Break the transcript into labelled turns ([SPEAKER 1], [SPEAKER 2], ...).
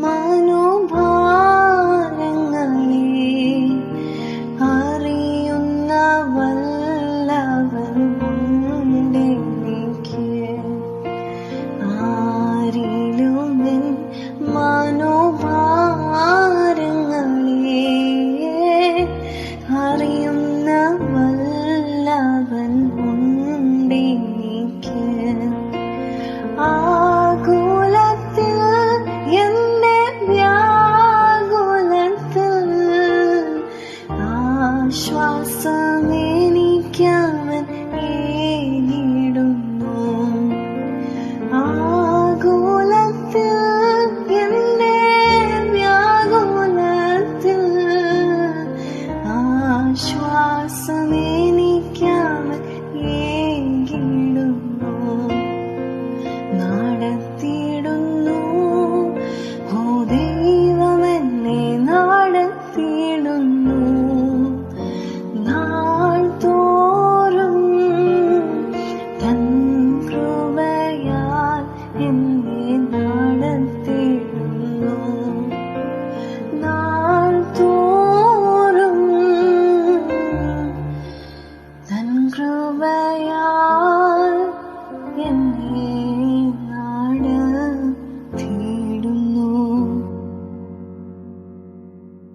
[SPEAKER 1] മനോഭാരങ്ങളെ അറിയുന്ന വല്ലവൻ ഉണ്ടെനിക്ക്. ആരിലും എൻ മനോഭാരങ്ങളെ അറിയുന്ന വല്ലവൻ ഉണ്ടെനിക്ക്. ആകുലത്തിൽ എന്റെ വ്യാകുലത്തിൽ ആശ്വാസമെനിക്കവൻ ഏകിടുന്നു. ആകുലത്തിൽ എന്റെ വ്യാകുലത്തിൽ ആശ്വാസമെനിക്കവൻ ഏകിടുന്നു. നടത്തിയിടുന്നു, ഓ ദൈവമെന്നെ നടത്തിയിടുന്നു. നാൾ തോറും തൻ കൃപയാൽ എന്നെ നടത്തിയിടുന്നു. നാൾ തോറും തൻ കൃപയാൽ എന്നെ